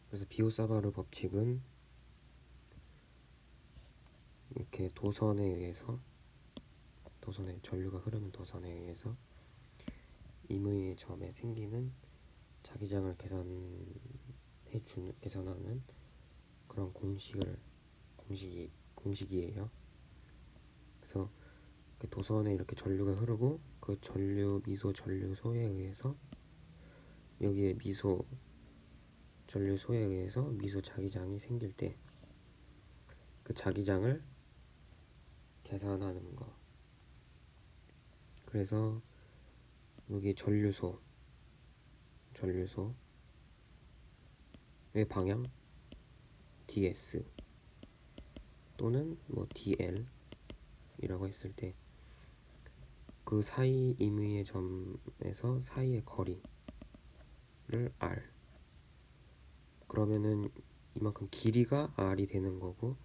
그래서 비오사바르 법칙은 이렇게 도선에 의해서, 도선에 전류가 흐르는 도선에 의해서 임의의 점에 생기는 자기장을 계산하는 그런 공식이에요. 그래서 그 도선에 이렇게 전류가 흐르고 그 미소 전류소에 의해서 여기에 미소 전류소에 의해서 미소 자기장이 생길 때 그 자기장을 계산하는 거. 그래서 여기 전류소의 방향 ds 또는 뭐 dl 이라고 했을 때 그 사이 임의의 점에서 사이의 거리를 r, 그러면은 이만큼 길이가 r이 되는 거고,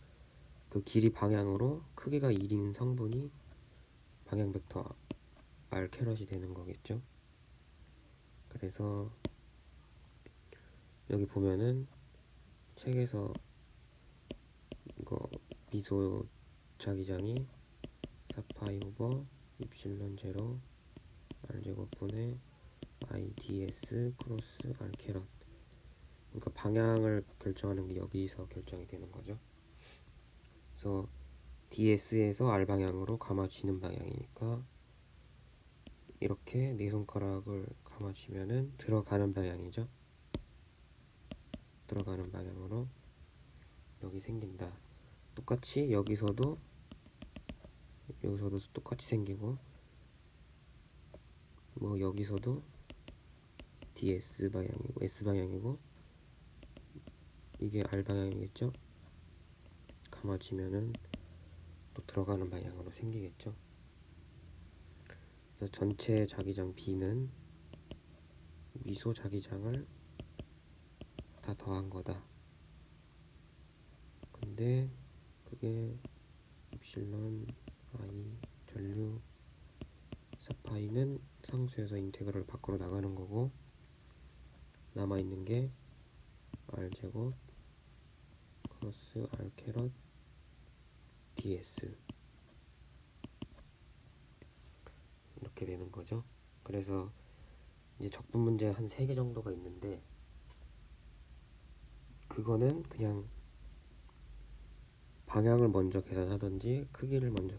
그 길이 방향으로 크기가 1인 성분이 방향 벡터 r 캐럿이 되는 거겠죠. 그래서 여기 보면은 책에서 이거 미소 자기장이 4파이 오버 입실론 제로 r 제곱분의 ids 크로스 r 캐럿, 그러니까 방향을 결정하는 게 여기서 결정이 되는 거죠. 그래서 ds에서 r 방향으로 감아쥐는 방향이니까 이렇게 네 손가락을 감아쥐면은 들어가는 방향이죠. 들어가는 방향으로 여기 생긴다. 똑같이 여기서도 똑같이 생기고, 뭐 여기서도 ds 방향이고 s 방향이고 이게 r 방향이겠죠. 감아지면은 또 들어가는 방향으로 생기겠죠. 그래서 전체 자기장 B는 미소 자기장을 다 더한 거다. 근데 그게 입실론 i 전류 4파이는 상수에서 인테그럴 밖으로 나가는 거고, 남아있는 게 r제곱 크로스 r 캐럿 ds 이렇게 되는 거죠. 그래서 이제 적분 문제 한 3개 정도가 있는데, 그거는 그냥 방향을 먼저 계산하든지 크기를 먼저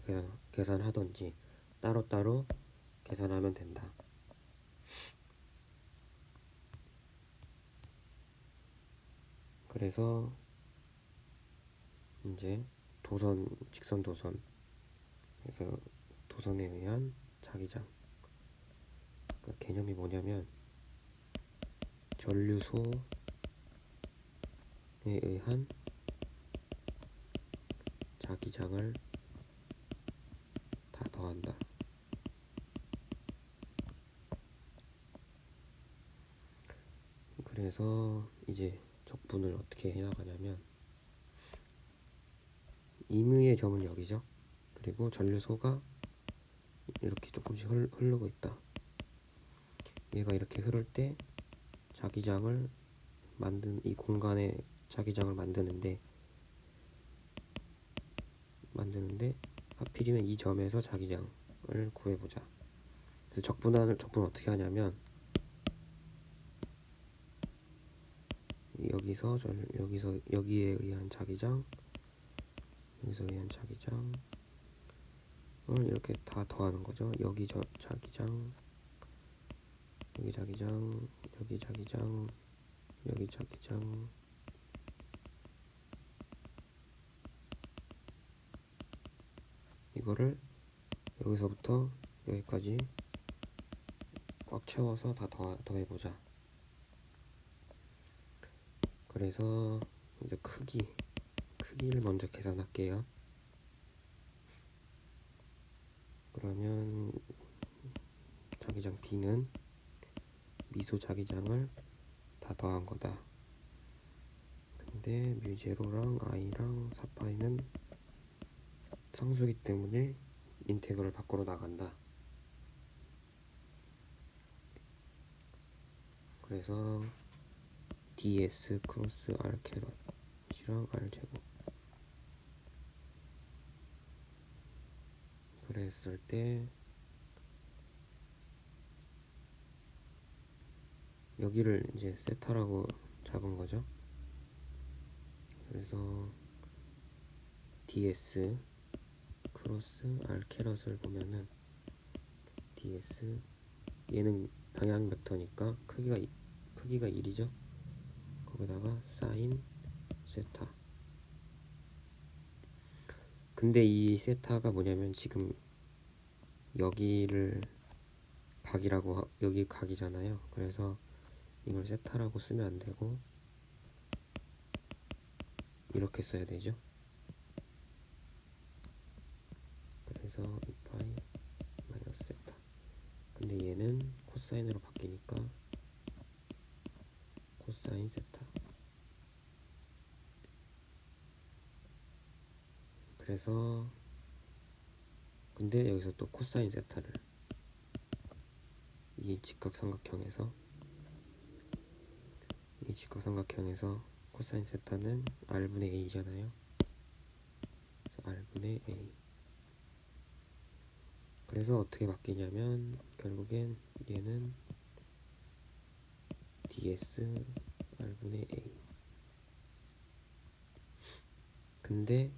계산하든지 따로따로 계산하면 된다. 그래서 이제 직선 도선, 그래서 도선에 의한 자기장, 그러니까 개념이 뭐냐면 전류소에 의한 자기장을 다 더한다. 그래서 이제 적분을 어떻게 해나가냐면, 임의의 점은 여기죠. 그리고 전류소가 이렇게 조금씩 흐르고 있다. 얘가 이렇게 흐를 때 자기장을 이 공간에 자기장을 만드는데 하필이면 이 점에서 자기장을 구해보자. 그래서 적분 어떻게 하냐면, 여기에 의한 자기장, 여기서 의한 자기장을 이렇게 다 더하는 거죠. 여기 자기장, 여기 자기장, 여기 자기장, 여기 자기장, 이거를 여기서부터 여기까지 꽉 채워서 다 더해보자. 그래서 이제 크기를 먼저 계산할게요. 그러면 자기장 B는 미소 자기장을 다 더한 거다. 근데 뮤제로랑 i랑 4파이는 상수기 때문에 인테그럴 밖으로 나간다. 그래서 ds 크로스 r 캐럿이랑 r 제곱. 그랬을 때 여기를 이제 세타라고 잡은 거죠. 그래서 ds 크로스 r 캐럿을 보면은 ds 얘는 방향 벡터니까 크기가 1이죠. 거기다가 사인 세타. 근데 이 세타가 뭐냐면 지금 여기를 각이라고 여기 각이잖아요. 그래서 이걸 세타라고 쓰면 안 되고 이렇게 써야 되죠. 그래서 2파이 마이너스 세타. 근데 얘는 코사인으로 바뀌니까 코사인 세타. 그래서 근데 여기서 또 코사인 세타를 이 직각삼각형에서 코사인 세타는 r분의 a잖아요. 그래서 r분의 a. 그래서 어떻게 바뀌냐면 결국엔 얘는 ds r분의 a. 근데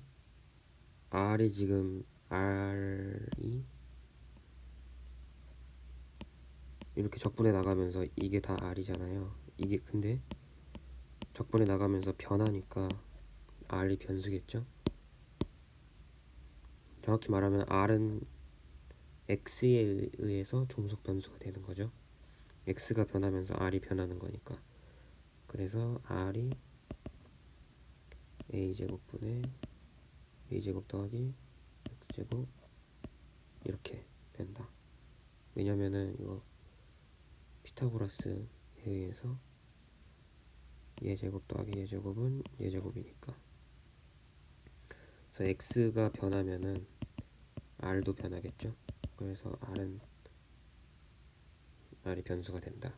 r이 지금 r이 이렇게 적분해 나가면서 이게 다 r이잖아요. 이게 근데 적분해 나가면서 변하니까 r이 변수겠죠. 정확히 말하면 r은 x에 의해서 종속 변수가 되는 거죠. x가 변하면서 r이 변하는 거니까. 그래서 r이 a제곱분의 a제곱 더하기 x제곱 이렇게 된다. 왜냐면은 이거 피타고라스에 의해서 얘제곱 더하기 얘제곱은 얘제곱이니까. 그래서 x가 변하면은 r도 변하겠죠. 그래서 r이 변수가 된다.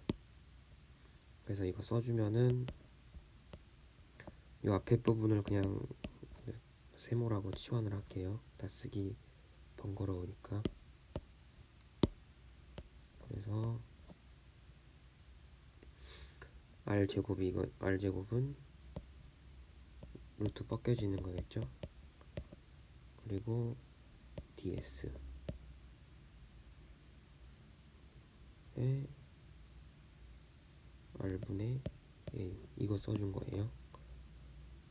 그래서 이거 써주면은 이 앞에 부분을 그냥 세모라고 치환을 할게요. 다 쓰기 번거로우니까. 그래서 r제곱은 루트 벗겨지는 거겠죠. 그리고 ds에 r분의 a 이거 써준 거예요.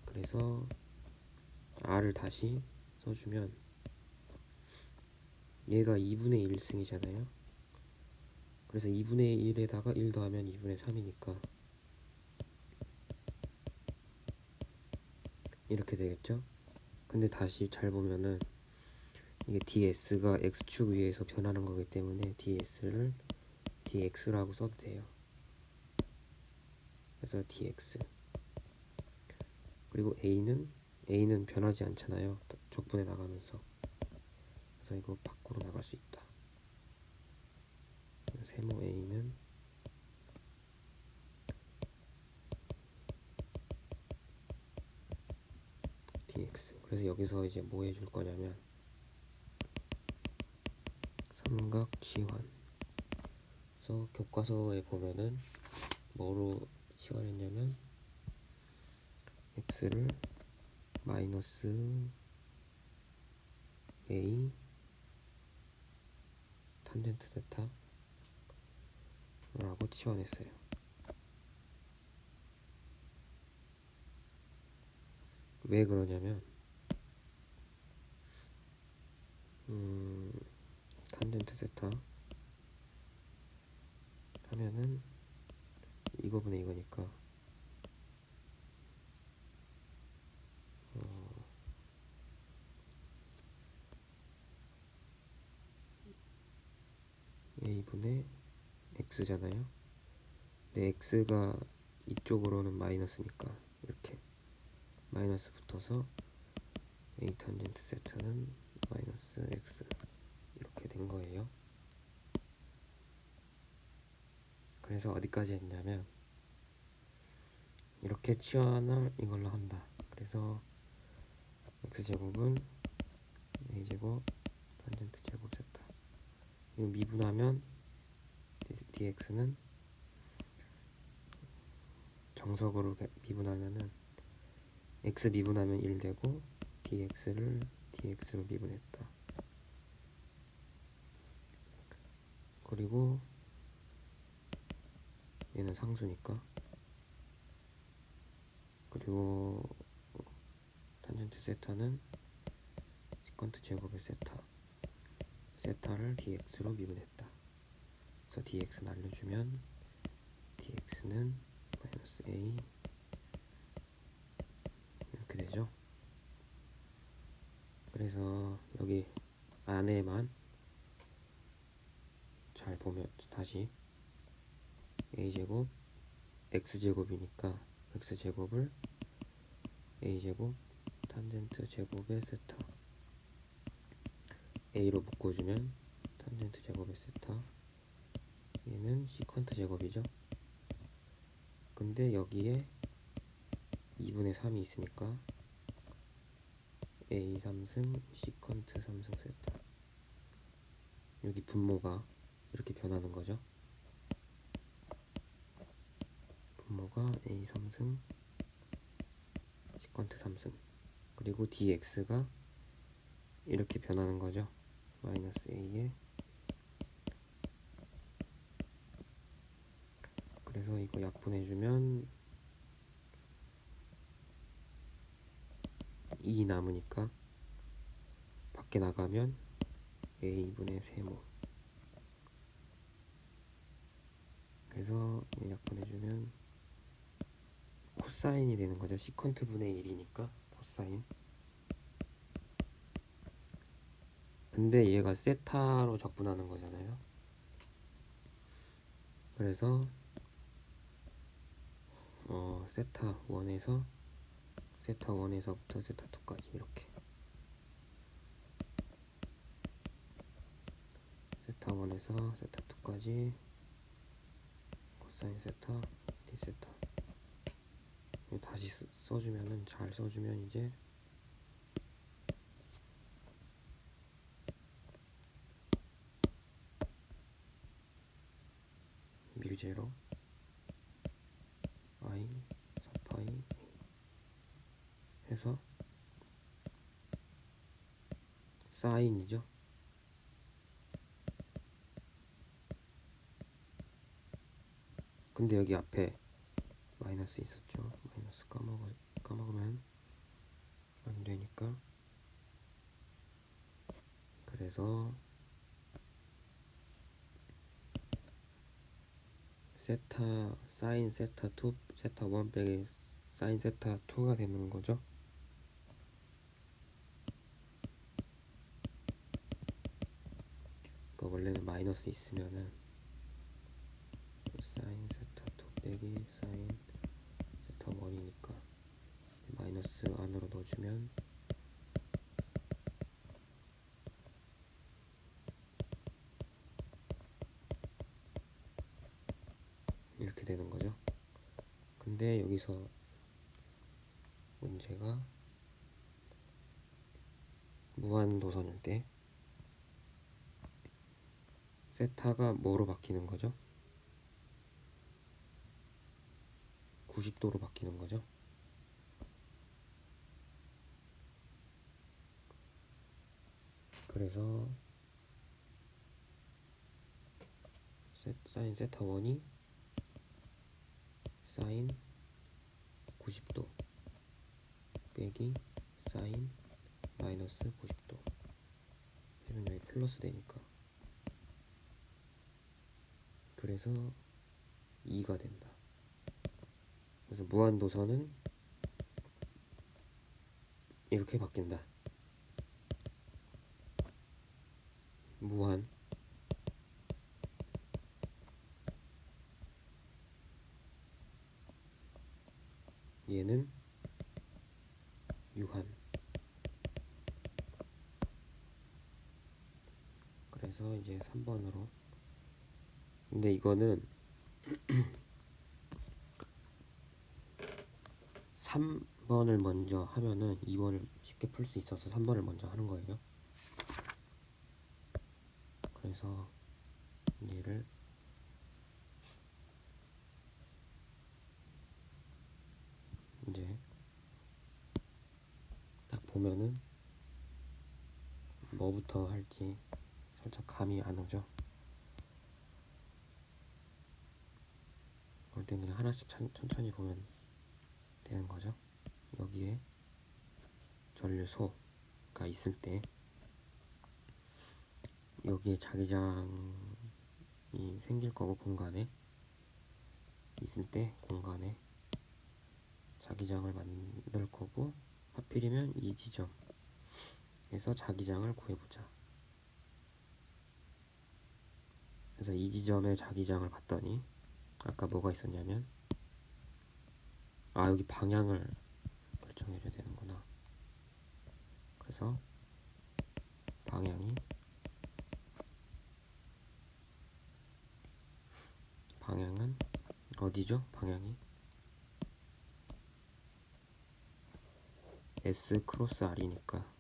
그래서 r을 다시 써주면 얘가 2분의 1승이잖아요. 그래서 2분의 1에다가 1 더하면 2분의 3이니까 이렇게 되겠죠. 근데 다시 잘 보면은 이게 ds가 x축 위에서 변하는 거기 때문에 ds를 dx라고 써도 돼요. 그래서 dx. 그리고 a는 변하지 않잖아요. 적분해 나가면서. 그래서 이거 밖으로 나갈 수 있다. 세모 a는 dx. 그래서 여기서 이제 뭐 해줄 거냐면 삼각 치환. 그래서 교과서에 보면은 뭐로 치환했냐면 x를 마이너스 a 탄젠트 세타 라고 치환했어요. 왜 그러냐면 탄젠트 세타 하면은 이거분의 이거니까 a분의 x잖아요. 근데 x가 이쪽으로는 마이너스니까 이렇게 마이너스 붙어서 a 탄젠트 세타는 마이너스 x 이렇게 된 거예요. 그래서 어디까지 했냐면 이렇게 치환을 이걸로 한다. 그래서 x제곱은 a제곱 탄젠트 제곱 세타. 이거 미분하면 dx는 정석으로 미분하면은 x 미분하면 1 되고 dx를 dx로 미분했다. 그리고 얘는 상수니까, 그리고 탄젠트 세타는 시컨트 제곱의 세타를 dx로 미분했다. 그래서 dx 날려주면 dx는 마이너스 a 이렇게 되죠. 그래서 여기 안에만 잘 보면 다시 a제곱 x제곱이니까 x제곱을 a제곱 탄젠트 제곱의 세타 a로 묶어주면 탄젠트 제곱의 세타, 얘는 시컨트 제곱이죠. 근데 여기에 2분의 3이 있으니까 a 3승 시컨트 3승 세타, 여기 분모가 이렇게 변하는 거죠. 분모가 a 3승 시컨트 3승, 그리고 dx가 이렇게 변하는 거죠. 마이너스 a에, 그래서 이거 약분해주면 2 남으니까 밖에 나가면 a분의 세모. 그래서 약분해주면 코사인이 되는 거죠. 시컨트 분의 1이니까 코사인. 근데 얘가 세타로 적분하는 거잖아요. 그래서 세타 1에서 세타 1에서부터 세타 2까지 이렇게 세타 1에서 세타 2까지 코사인 세타 d 세타. 다시 써주면은, 잘 써주면 이제 뮤제로 i 4파이 해서 사인이죠. 근데 여기 앞에 마이너스 있었죠. 마이너스 까먹으면 안 되니까. 그래서 세타 사인 세타 2 세타 1 빼기 사인 세타 2가 되는 거죠. 그러니까 원래는 마이너스 있으면은 사인 세타 2 빼기 사인 세타 1이니까 마이너스 안으로 넣어주면 이렇게 되는 거죠. 근데 여기서 문제가 무한도선일 때 세타가 뭐로 바뀌는 거죠? 90도로 바뀌는 거죠. 그래서 사인 세타 1이 사인 90도 빼기 사인 마이너스 90도 해주면 여기 플러스 되니까, 그래서 2가 된다. 그래서 무한도선은 이렇게 바뀐다. 무한 얘는 유한. 그래서 이제 3번으로. 근데 이거는 3번을 먼저 하면은 2번을 쉽게 풀 수 있어서 3번을 먼저 하는 거예요. 그래서 얘를 이제 딱 보면은 뭐부터 할지 살짝 감이 안 오죠. 그럴 땐 그냥 하나씩 천천히 보면 되는 거죠. 여기에 전류소가 있을 때 여기에 자기장이 생길 거고, 공간에 있을 때 공간에 자기장을 만들 거고, 하필이면 이 지점에서 자기장을 구해보자. 그래서 이 지점에 자기장을 봤더니 아까 뭐가 있었냐면, 여기 방향을 결정해줘야 되는구나. 그래서 방향은 어디죠? 방향이 S 크로스 R이니까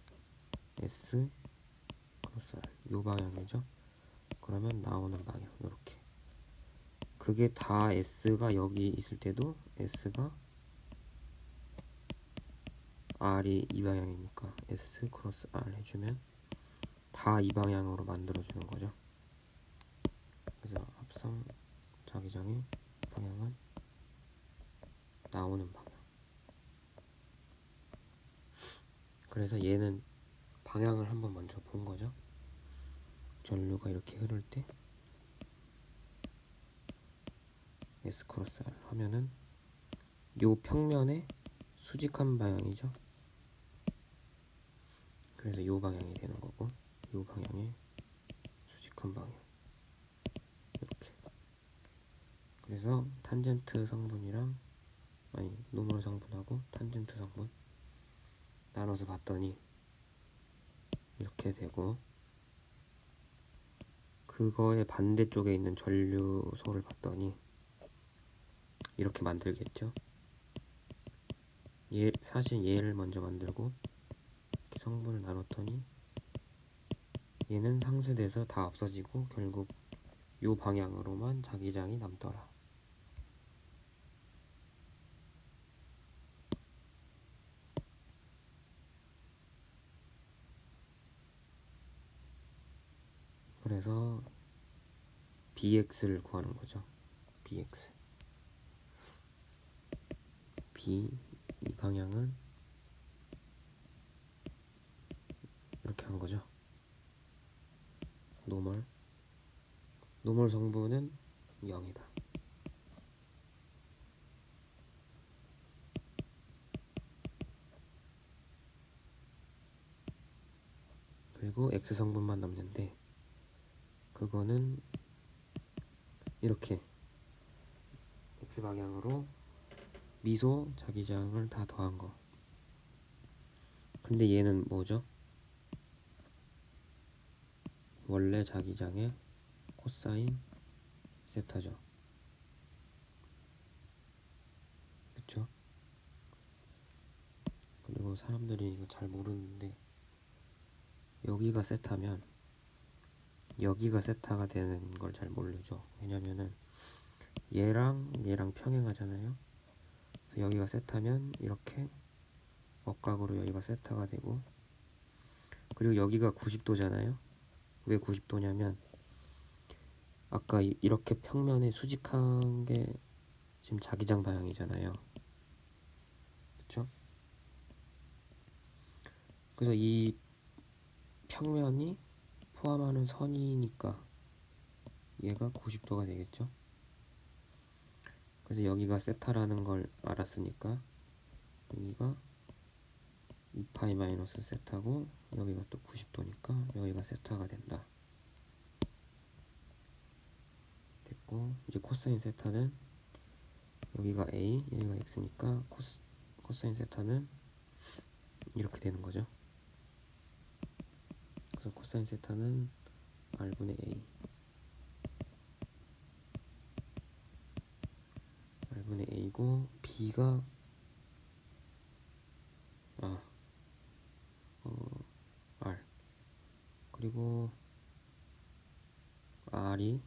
S 크로스 R, 요 방향이죠. 그러면 나오는 방향 이렇게. 그게 다 S가 여기 있을 때도 S가 R이 이 방향이니까 S 크로스 R 해주면 다 이 방향으로 만들어주는 거죠. 그래서 합성 자기장의 방향은 나오는 방향. 그래서 얘는 방향을 한번 먼저 본 거죠. 전류가 이렇게 흐를 때 S 크로스 R 하면은 요 평면에 수직한 방향이죠. 그래서 요 방향이 되는 거고, 요 방향에 수직한 방향 이렇게. 그래서 탄젠트 성분이랑 노멀 성분하고 탄젠트 성분 나눠서 봤더니 이렇게 되고, 그거의 반대쪽에 있는 전류소를 봤더니 이렇게 만들겠죠. 사실 얘를 먼저 만들고 이렇게 성분을 나눴더니 얘는 상쇄돼서 다 없어지고 결국 요 방향으로만 자기장이 남더라. 그래서 BX를 구하는 거죠. BX. 이 방향은 이렇게 한 거죠. 노멀 성분은 0이다. 그리고 X 성분만 남는데, 그거는 이렇게 X 방향으로 미소 자기장을 다 더한 거. 근데 얘는 뭐죠? 원래 자기장의 코사인 세타죠. 그쵸? 그리고 사람들이 이거 잘 모르는데, 여기가 세타면 여기가 세타가 되는 걸 잘 모르죠. 왜냐면은 얘랑 평행하잖아요. 그래서 여기가 세타면 이렇게 억각으로 여기가 세타가 되고, 그리고 여기가 90도잖아요. 왜 90도냐면 아까 이렇게 평면에 수직한 게 지금 자기장 방향이잖아요. 그쵸? 그래서 이 평면이 포함하는 선이니까 얘가 90도가 되겠죠. 그래서 여기가 세타라는 걸 알았으니까 여기가 2파이 마이너스 세타고, 여기가 또 90도니까 여기가 세타가 된다. 됐고, 이제 코사인 세타는 여기가 A, 여기가 X니까 코사인 세타는 이렇게 되는 거죠. 그래서 코사인 세타는 R분의 A, R분의 A고, B가 그리고 R이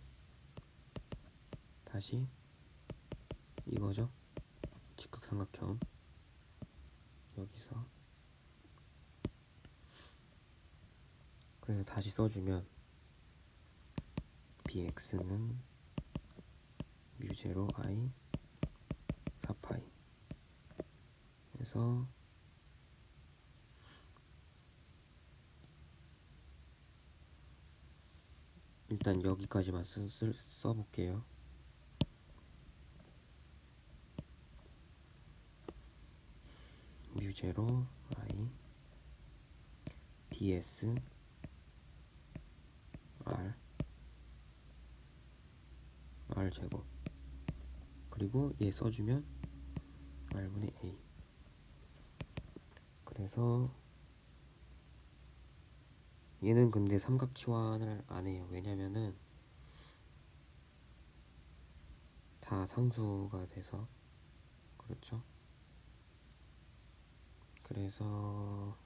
다시 이거죠. 직각삼각형 여기서. 그래서 다시 써주면 bx는 뮤제로 i 4파이 그래서 일단 여기까지만 써볼게요. 뮤제로 i ds r 제곱 그리고 얘 써주면 r분의 a. 그래서 얘는 근데 삼각치환을 안 해요. 왜냐면은 다 상수가 돼서. 그렇죠. 그래서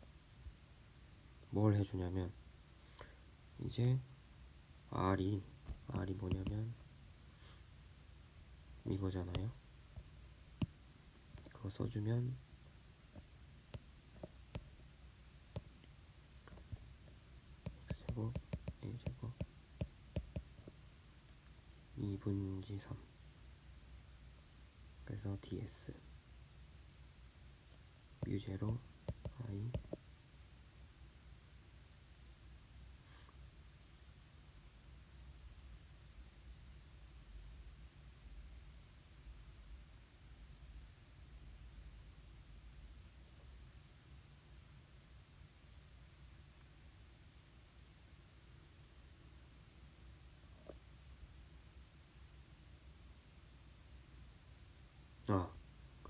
뭘 해주냐면 이제 R이 뭐냐면 이거잖아요. 그거 써주면 x제곱 a제곱 2분지 3 그래서 ds 뮤제로 i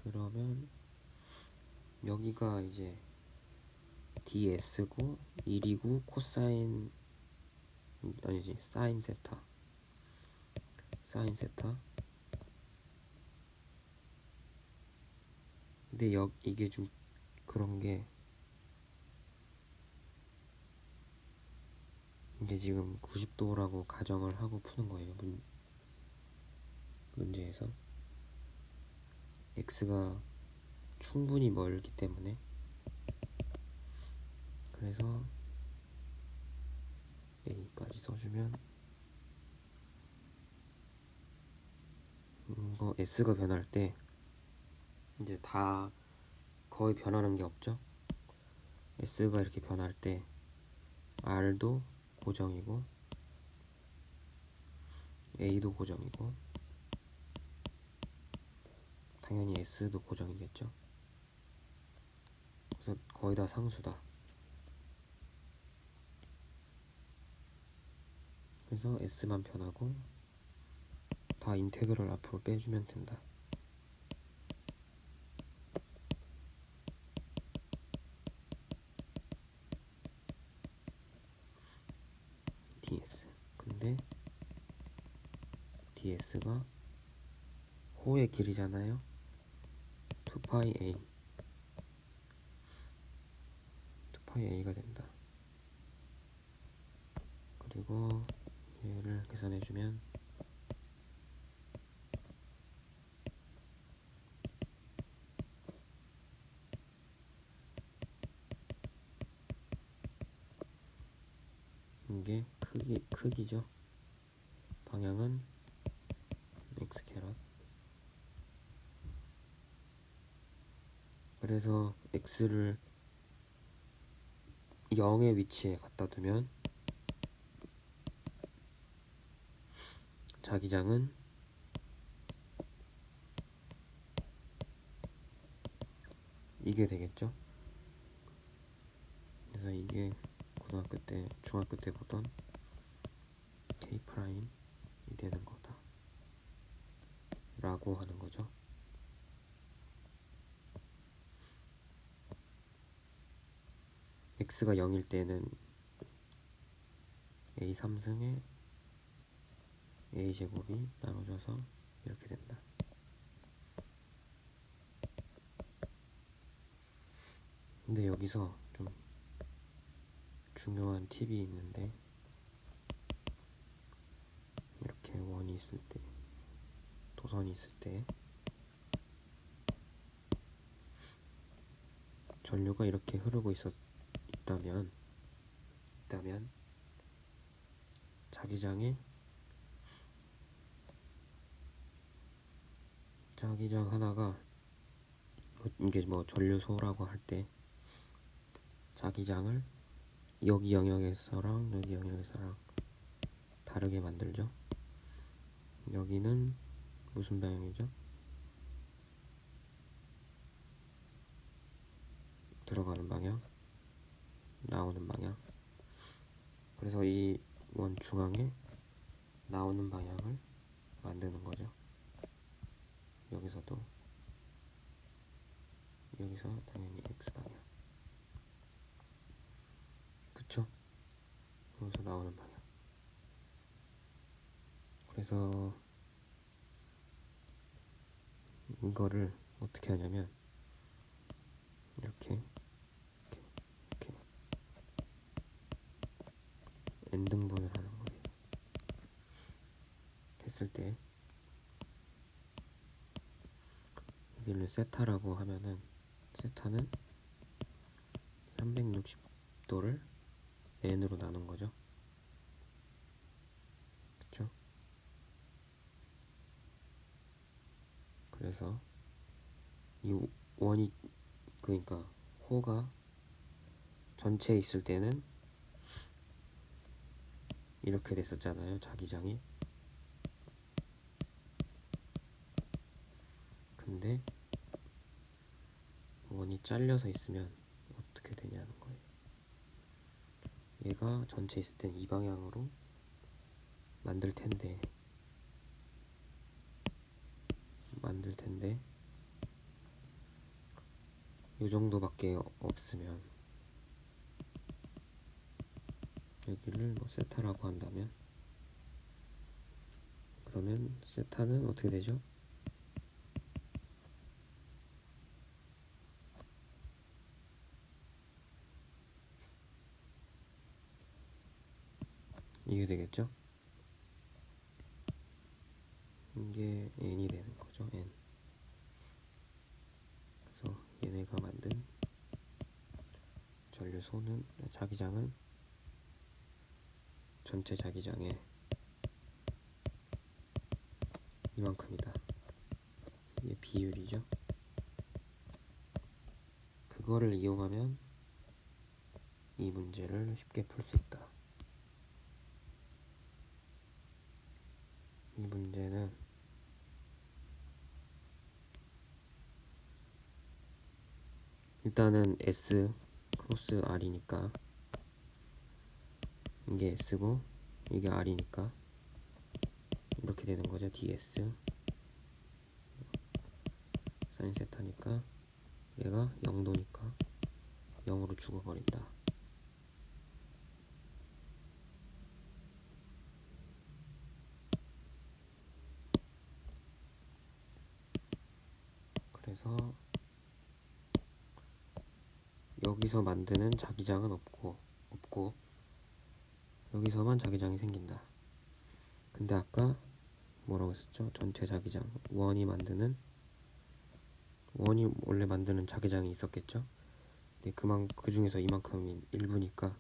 그러면 여기가 이제 ds고 1이고 코사인 아니지 사인 세타 근데 이게 좀 그런 게 이게 지금 90도라고 가정을 하고 푸는 거예요. 문제에서 x가 충분히 멀기 때문에. 그래서 a까지 써주면 이거 s가 변할 때 이제 다 거의 변하는 게 없죠. s가 이렇게 변할 때 r도 고정이고 a도 고정이고 당연히 s도 고정이겠죠. 그래서 거의 다 상수다. 그래서 s만 변하고 다 인테그럴 앞으로 빼주면 된다. ds 근데 ds가 호의 길이잖아요. 2파이 a가 된다. 그리고 얘를 계산해주면 이게 크기죠. 방향은 x 캐럿. 그래서 x를 0의 위치에 갖다 두면 자기장은 이게 되겠죠. 그래서 이게 중학교 때 보던 k 프라임이 되는 거다 라고 하는 거죠. x가 0일 때는 a 3승에 a 제곱이 나눠져서 이렇게 된다. 근데 여기서 좀 중요한 팁이 있는데, 이렇게 원이 있을 때, 도선이 있을 때 전류가 이렇게 흐르고 있다면 자기장 하나가, 이게 뭐 전류소라고 할 때 자기장을 여기 영역에서랑 여기 영역에서랑 다르게 만들죠. 여기는 무슨 방향이죠? 들어가는 방향, 나오는 방향. 그래서 이 원 중앙에 나오는 방향을 만드는 거죠. 여기서 당연히 X방향. 그쵸? 여기서 나오는 방향. 그래서 이거를 어떻게 하냐면 이렇게 n등분을 하는 거예요. 했을 때 여기를 세타라고 하면은, 세타는 360도를 n으로 나눈 거죠. 그쵸? 그래서 이 원이, 그러니까 호가 전체에 있을 때는 이렇게 됐었잖아요, 자기장이. 근데 원이 잘려서 있으면 어떻게 되냐는 거예요. 얘가 전체에 있을 땐 이 방향으로 만들 텐데 이 정도밖에 없으면, 여기를 뭐 세타라고 한다면, 그러면 세타는 어떻게 되죠? 이게 되겠죠? 이게 n이 되는 거죠, n. 그래서 얘네가 만든 전류소는, 자기장은 전체 자기장의 이만큼이다. 이게 비율이죠. 그거를 이용하면 이 문제를 쉽게 풀 수 있다. 이 문제는 일단은 S 크로스 R이니까, 이게 S고 이게 R이니까 이렇게 되는 거죠. ds 사인 세타니까 얘가 0도니까 0으로 죽어버린다. 그래서 여기서 만드는 자기장은 없고 여기서만 자기장이 생긴다. 근데 아까 뭐라고 했었죠? 전체 자기장, 원이 원래 만드는 자기장이 있었겠죠? 근데 그 중에서 이만큼이 일부니까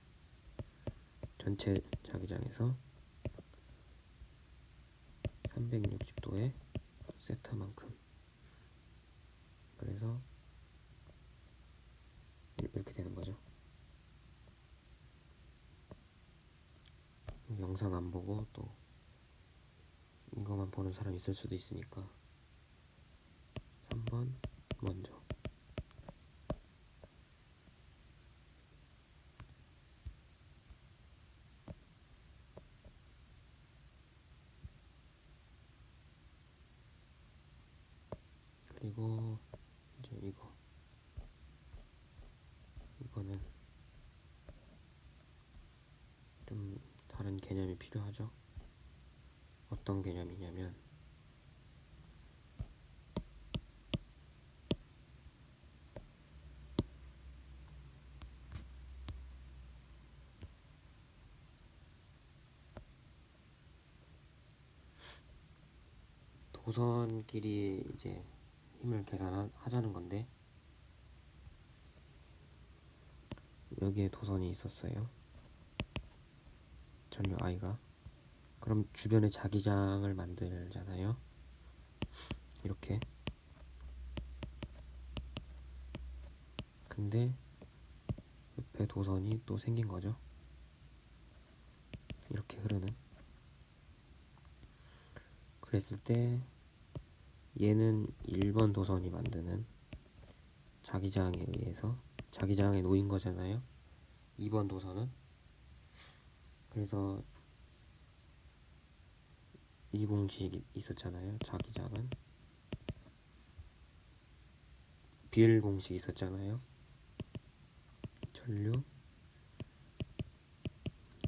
전체 자기장에서 360도의 세타만큼, 그래서 이렇게 되는 거죠. 영상 안 보고 또 이거만 보는 사람 있을 수도 있으니까 3번 먼저. 그리고 이제 이거는 좀 다른 개념이 필요하죠. 어떤 개념이냐면, 도선끼리 이제 힘을 계산하자는 건데, 여기에 도선이 있었어요. 전류 I가. 그럼 주변에 자기장을 만들잖아요. 이렇게. 근데 옆에 도선이 또 생긴 거죠. 이렇게 흐르는. 그랬을 때 얘는 1번 도선이 만드는 자기장에 의해서 자기장에 놓인 거잖아요. 2번 도선은. 그래서 이 공식이 있었잖아요. 자기장은 빌 공식이 있었잖아요. 전류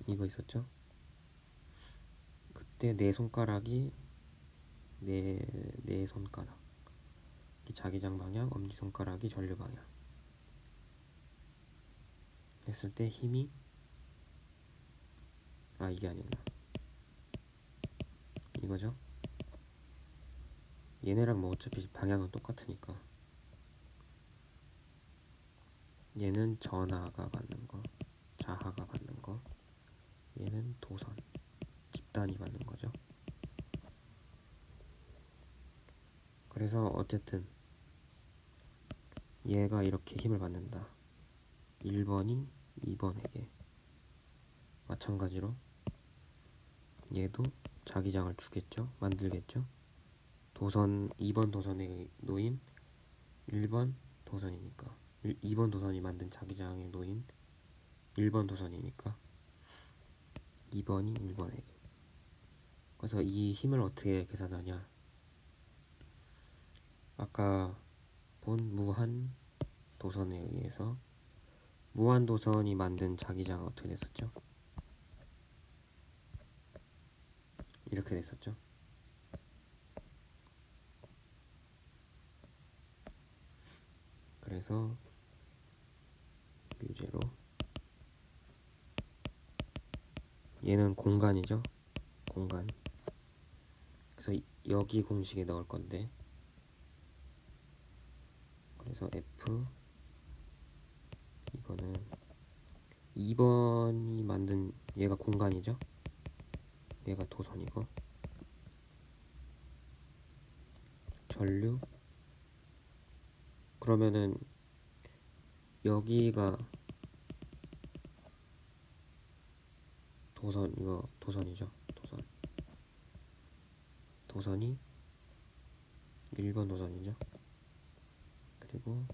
이거 있었죠. 그때 내 손가락이 내 손가락 자기장 방향, 엄지손가락이 전류 방향 했을 때 힘이 이게 아니구나. 이거죠. 얘네랑 뭐 어차피 방향은 똑같으니까. 얘는 전하가 받는 거, 자하가 받는 거. 얘는 도선, 집단이 받는 거죠. 그래서 어쨌든 얘가 이렇게 힘을 받는다. 1번이 2번에게. 마찬가지로 얘도 자기장을 주겠죠. 만들겠죠. 도선 2번 도선에 놓인 1번 도선이니까 2번 도선이 만든 자기장에 놓인 1번 도선이니까 2번이 1번에게. 그래서 이 힘을 어떻게 계산하냐. 아까 본 무한 도선에 의해서 무한 도선이 만든 자기장은 어떻게 됐었죠? 이렇게 됐었죠. 그래서 뮤제로 얘는 공간이죠. 공간. 그래서 여기 공식에 넣을 건데, 그래서 F 이거는 2번이 만든 얘가 공간이죠. 얘가 도선이고, 전류. 그러면은 여기가 도선, 이거 도선이죠. 도선이 1번 도선이죠. 그리고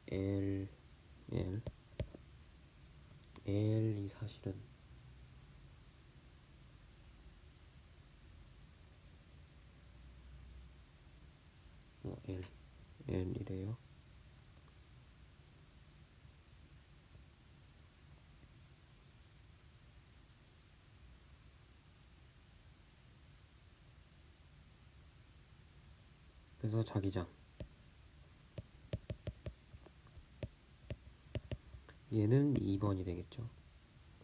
L이 사실은 L이래요. 그래서 자기장 얘는 2번이 되겠죠.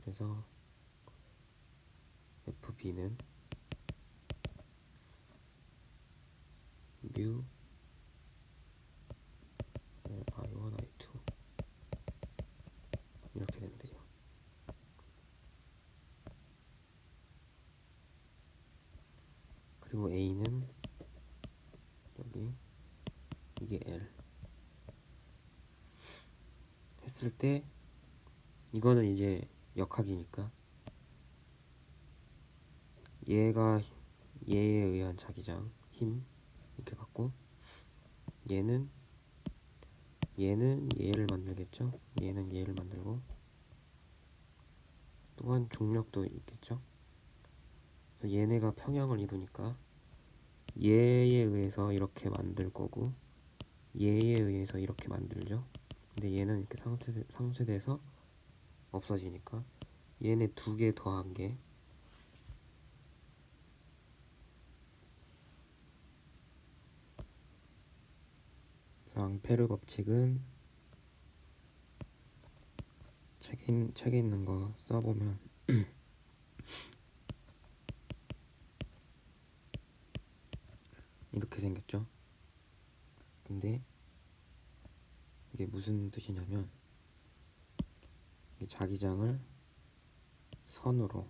그래서 FB는 뮤 I1, I2 이렇게 된대요. 그리고 A는 여기 이게 L 했을 때 이거는 이제 역학이니까 얘가 얘에 의한 자기장 힘 이렇게 받고 얘는 얘를 만들겠죠. 얘는 얘를 만들고 또한 중력도 있겠죠. 그래서 얘네가 평형을 이루니까 얘에 의해서 이렇게 만들 거고 얘에 의해서 이렇게 만들죠. 근데 얘는 이렇게 상쇄돼서 없어지니까 얘네 두 개 더한 게 앙페르 법칙은 책에 있는 거 써보면 생겼죠. 근데 이게 무슨 뜻이냐면 이 자기장을 선으로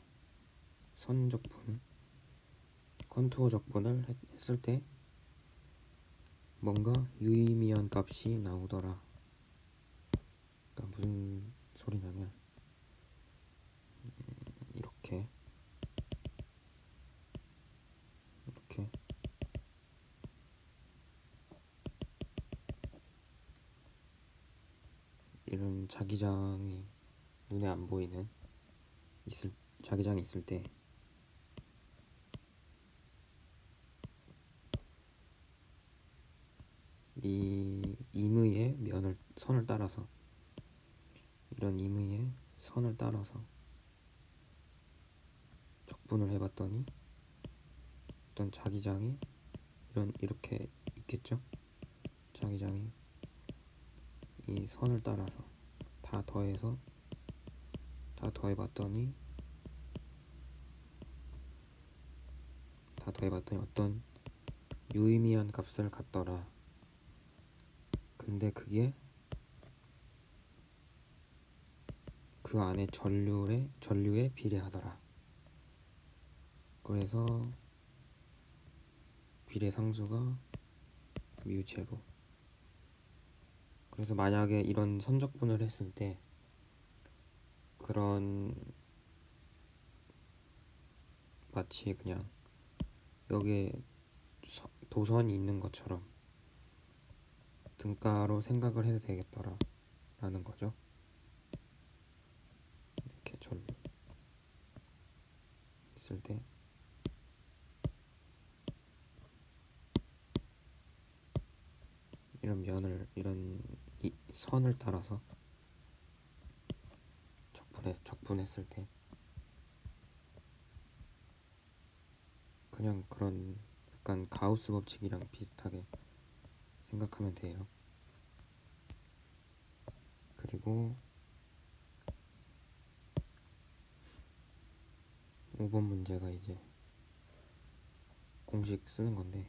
선적분 컨투어 적분을 했을 때 뭔가 유의미한 값이 나오더라. 그러니까 무슨 소리냐면 이렇게 이런 자기장이 눈에 안 보이는 자기장이 있을 때 이 임의의 선을 따라서 이런 임의의 선을 따라서 적분을 해봤더니 어떤 자기장이 이렇게 있겠죠. 자기장이 이 선을 따라서 다 더해봤더니 어떤 유의미한 값을 갖더라. 근데 그게 그 안에 전류에 비례하더라. 그래서 비례상수가 뮤제로. 그래서 만약에 이런 선적분을 했을 때 그런 마치 그냥 여기에 도선이 있는 것처럼 등가로 생각을 해도 되겠더라 라는 거죠. 이렇게 전류 있을 때 이런 이 선을 따라서 적분했을 때 그냥 그런 약간 가우스 법칙이랑 비슷하게 생각하면 돼요. 그리고 5번 문제가 이제 공식 쓰는 건데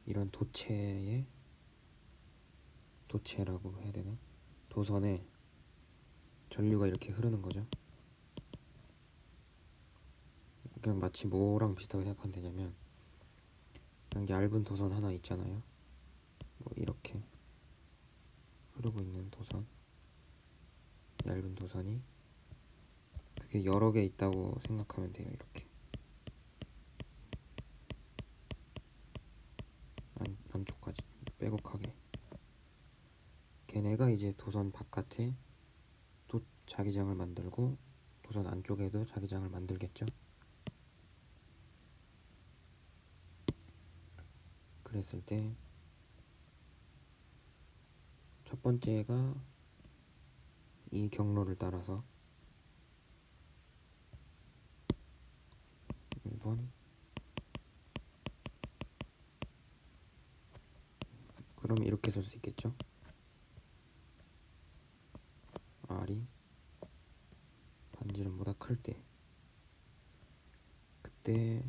이런 도체라고 해야 되나? 도선에 전류가 이렇게 흐르는 거죠. 그냥 마치 뭐랑 비슷하게 생각하면 되냐면 그냥 얇은 도선 하나 있잖아요. 뭐 이렇게 흐르고 있는 도선, 얇은 도선이 그게 여러 개 있다고 생각하면 돼요. 이렇게 안쪽까지 빼곡하게 걔네가 이제 도선 바깥에 또 자기장을 만들고 도선 안쪽에도 자기장을 만들겠죠. 그랬을 때 첫 번째가 이 경로를 따라서 1번 그럼 이렇게 쓸 수 있겠죠. R이 반지름보다 클 때 그때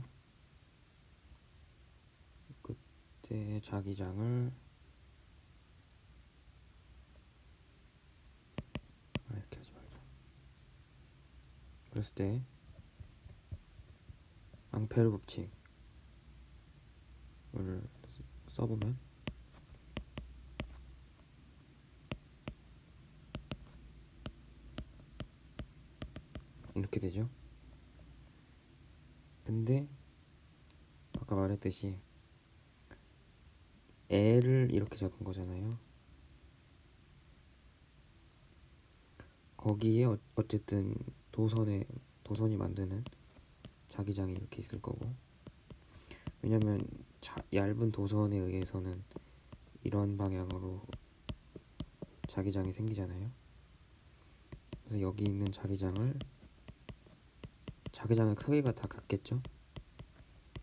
자기장을 이렇게 하지 말자. 그랬을 때 앙페르 법칙을 써보면 이렇게 되죠. 근데 아까 말했듯이 L을 이렇게 잡은 거잖아요. 거기에 어쨌든 도선이 만드는 자기장이 이렇게 있을 거고, 왜냐면 얇은 도선에 의해서는 이런 방향으로 자기장이 생기잖아요. 그래서 여기 있는 자기장의 크기가 다 같겠죠.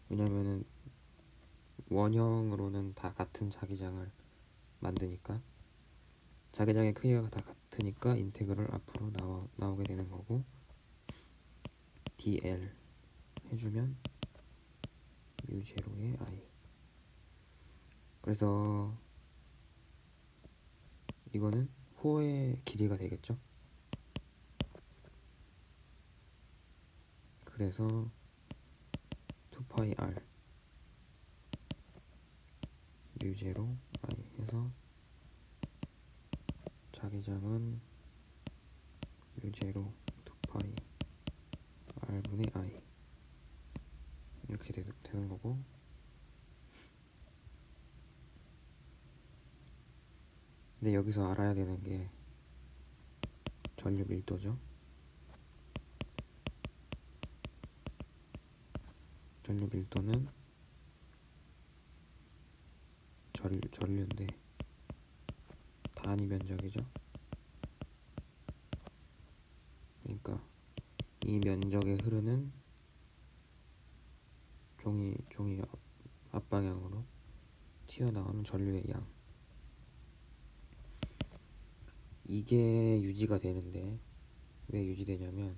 왜냐면은 원형으로는 다 같은 자기장을 만드니까 자기장의 크기가 다 같으니까 인테그럴 앞으로 나오게 되는 거고, dl 해주면 u0의 i. 그래서 이거는 호의 길이가 되겠죠. 그래서 2파이 r u0 i 해서 자기장은 u0 2파이 r분의 i 이렇게 되는 거고, 근데 여기서 알아야 되는 게 전류 밀도죠. 전류 밀도는 전류인데 단위 면적이죠. 그러니까 이 면적에 흐르는 종이 앞방향으로 튀어나오는 전류의 양, 이게 유지가 되는데 왜 유지되냐면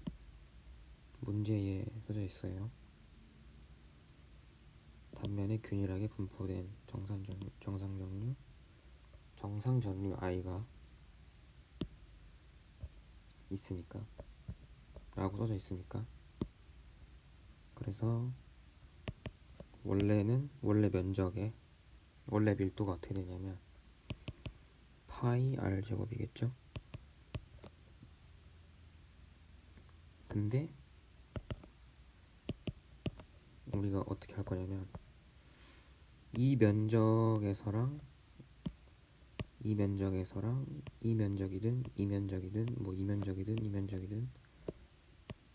문제에 써져 있어요. 단면에 균일하게 분포된 정상 전류 I가 있으니까 라고 써져 있으니까. 그래서 원래 밀도가 어떻게 되냐면 파이 r 제곱이겠죠. 근데 우리가 어떻게 할 거냐면 이 면적에서랑 이 면적이든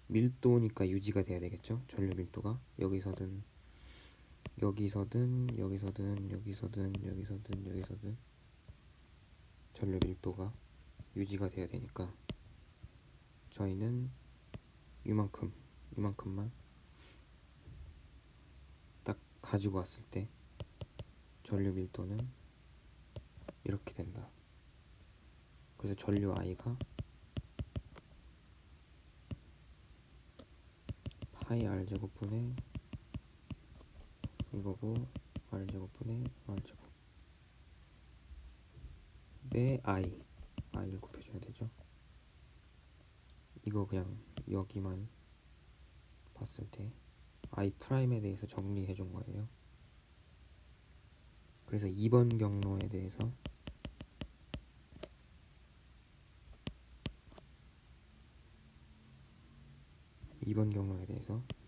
밀도니까 유지가 돼야 되겠죠. 전류 밀도가 여기서든 전류 밀도가 유지가 돼야 되니까 저희는 이만큼만 딱 가지고 왔을 때 전류 밀도는 이렇게 된다. 그래서 전류 I가 파이 r 제곱분의 이거고 r 제곱분의 r 제곱에 i를 곱해줘야 되죠. 이거 그냥 여기만 봤을 때 i 프라임에 대해서 정리해 준 거예요. 그래서 2번 경로에 대해서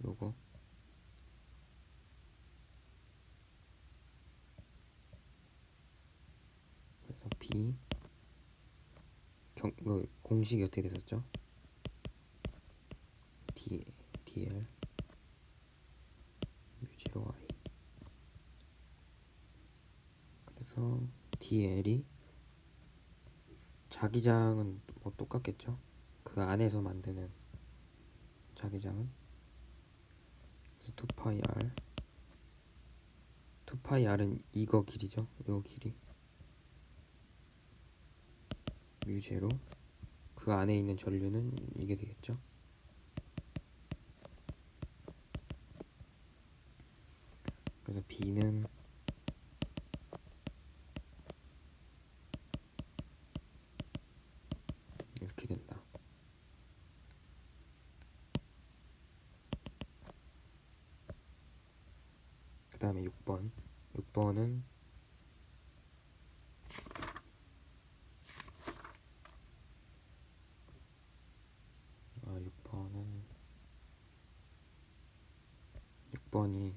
요거 그래서 B 공식이 어떻게 됐었죠? DL U0I. 그래서 DL이 자기장은 뭐 똑같겠죠? 그 안에서 만드는 자기장은 그래서 2파이 R은 이거 길이죠. 요 길이 U0, 그 안에 있는 전류는 이게 되겠죠. 그래서 B는 이렇게 된다. 그 다음에 6번은 6번이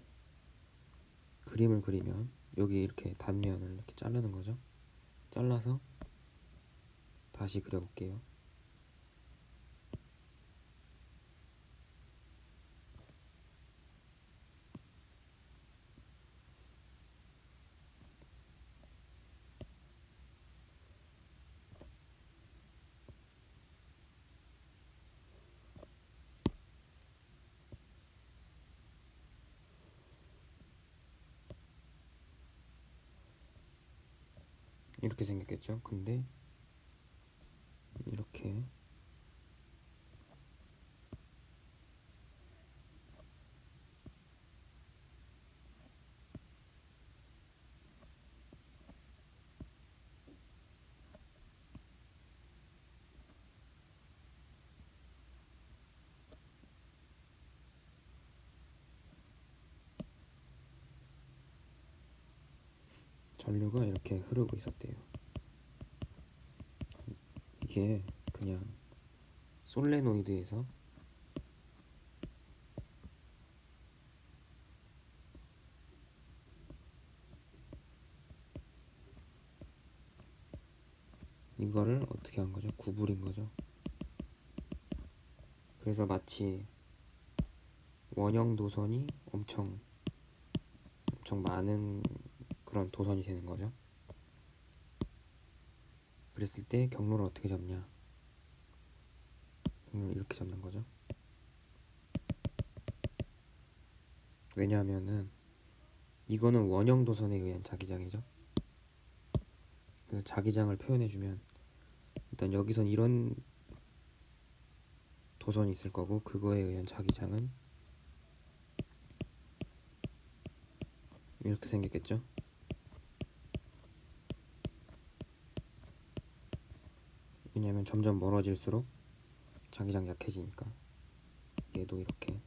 그림을 그리면 여기 이렇게 단면을 이렇게 자르는 거죠. 잘라서 다시 그려볼게요. 이렇게 생겼겠죠. 근데 이렇게 전류가 이렇게 흐르고 있었대요. 이게 그냥 솔레노이드에서 이거를 어떻게 한 거죠? 구부린 거죠. 그래서 마치 원형 도선이 엄청 많은 그런 도선이 되는 거죠. 그랬을 때 경로를 어떻게 잡냐? 경로를 이렇게 잡는 거죠. 왜냐하면은 이거는 원형 도선에 의한 자기장이죠. 그래서 자기장을 표현해주면 일단 여기선 이런 도선이 있을 거고 그거에 의한 자기장은 이렇게 생겼겠죠. 왜냐하면 점점 멀어질수록 자기장 약해지니까. 얘도 이렇게.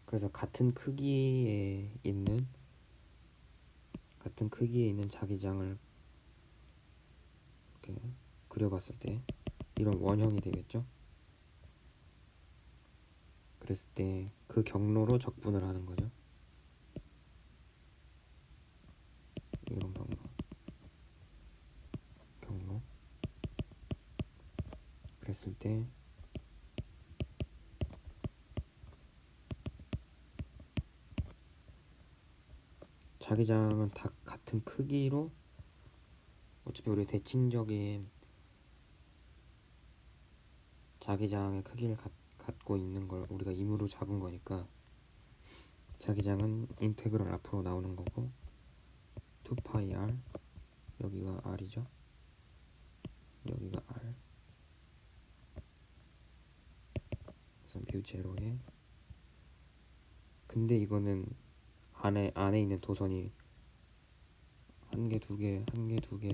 그래서 같은 크기에 있는 자기장을 이렇게 그려봤을 때 이런 원형이 되겠죠. 그랬을 때 그 경로로 적분을 하는 거죠. 이런 경로. 그랬을 때 자기장은 다 같은 크기로 어차피 우리 대칭적인 자기장의 크기를 갖고 있는 걸 우리가 임의로 잡은 거니까 자기장은 인테그럴 앞으로 나오는 거고 2파이 r 여기가 r이죠. 여기가 r 그래서 뮤 제로에 근데 이거는 안에 있는 도선이 한 개, 두 개,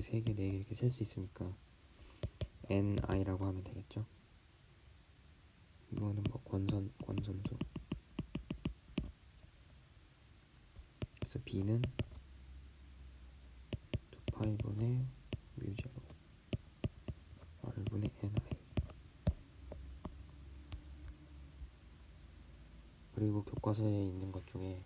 세 개, 네 개 이렇게 셀 수 있으니까 ni라고 하면 되겠죠. 이거는 뭐 권선수. 그래서 b는 2파이분의 뮤 제로 r분의 ni. 그리고 교과서에 있는 것 중에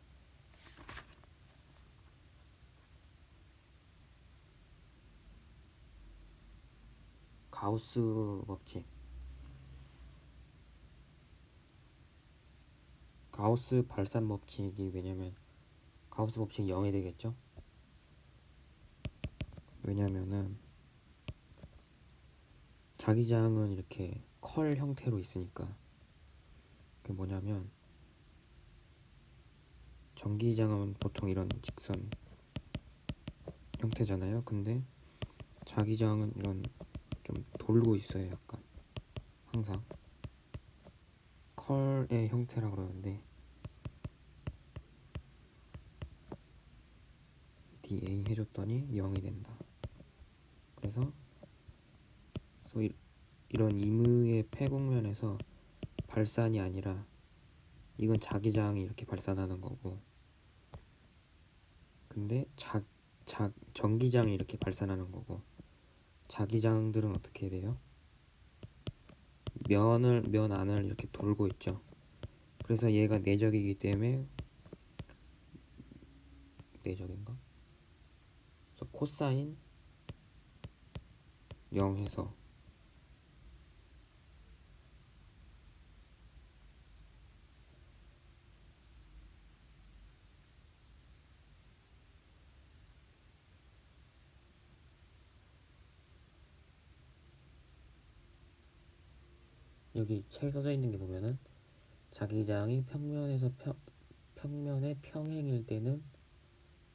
가우스 법칙, 가우스 발산 법칙이 왜냐면 가우스 법칙이 0이 되겠죠. 왜냐면은 자기장은 이렇게 컬 형태로 있으니까. 그게 뭐냐면 전기장은 보통 이런 직선 형태잖아요. 근데 자기장은 이런 좀 돌고 있어요. 약간 항상 컬의 형태라 그러는데 dA 해줬더니 0이 된다. 그래서 이런 임의의 폐곡면에서 발산이 아니라 이건 자기장이 이렇게 발산하는 거고 근데 전기장이 이렇게 발산하는 거고 자기장들은 어떻게 돼요? 면 안을 이렇게 돌고 있죠. 그래서 얘가 내적이기 때문에 내적인가? 그래서 코사인 0 해서 여기 책에 써져 있는 게 보면은 자기장이 평면의 평행일 때는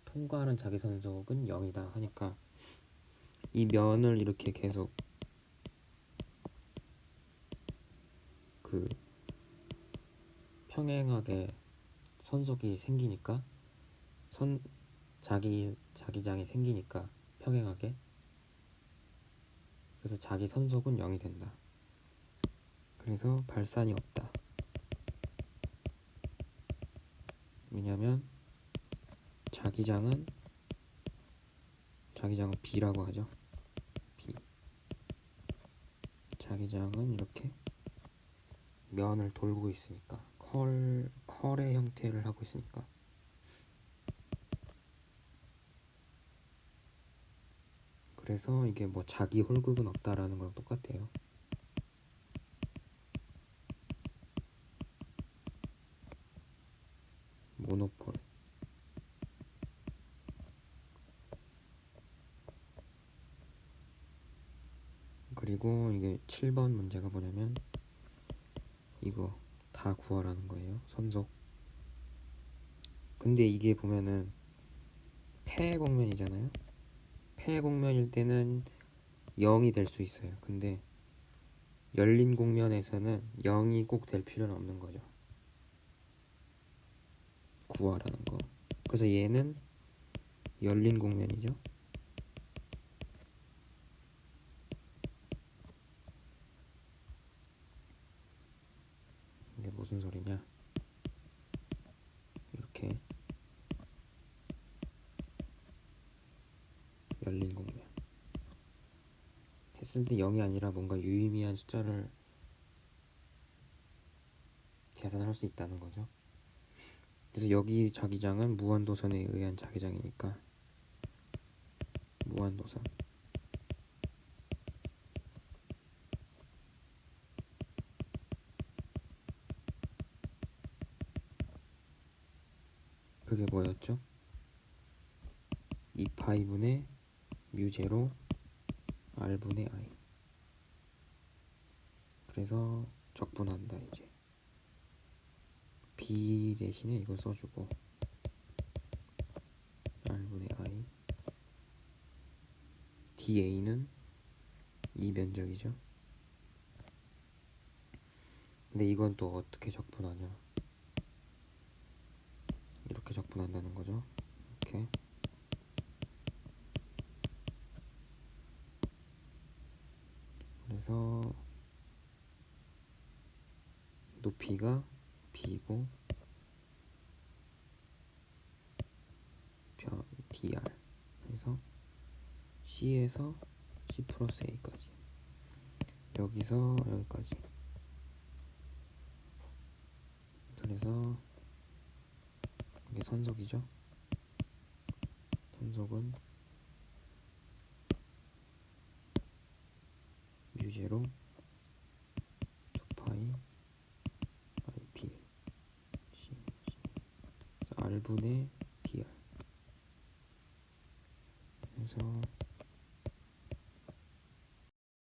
통과하는 자기선속은 0이다 하니까 이 면을 이렇게 계속 그 평행하게 선속이 생기니까 자기장이 생기니까 평행하게 그래서 자기 선속은 0이 된다. 그래서 발산이 없다. 왜냐면 자기장은 B라고 하죠. B. 자기장은 이렇게 면을 돌고 있으니까 컬의 형태를 하고 있으니까. 그래서 이게 뭐 자기 홀극은 없다라는 거랑 똑같아요. 모노폴. 그리고 이게 7번 문제가 뭐냐면 이거 다 구하라는 거예요. 선속. 근데 이게 보면은 폐곡면이잖아요. 폐곡면일 때는 0이 될 수 있어요. 근데 열린 곡면에서는 0이 꼭 될 필요는 없는 거죠. 구하라는 거. 그래서 얘는 열린 곡면이죠. 이게 무슨 소리냐? 이렇게 열린 곡면 했을 때 0이 아니라 뭔가 유의미한 숫자를 계산할 수 있다는 거죠. 그래서 여기 자기장은 무한도선에 의한 자기장이니까 무한도선. 그게 뭐였죠? 2파이분의 뮤제로 R분의 I. 그래서 적분한다 이제. B 대신에 이걸 써주고 R분의 I. dA는 이 면적이죠. 근데 이건 또 어떻게 적분하냐? 이렇게 적분한다는 거죠. 이렇게. 그래서 높이가 B고 dr. 그래서 C에서 C 플러스 A까지. 여기서 여기까지. 그래서 이게 선속이죠. 선속은 뮤제로 2파이 IP C R분의 dr. 그래서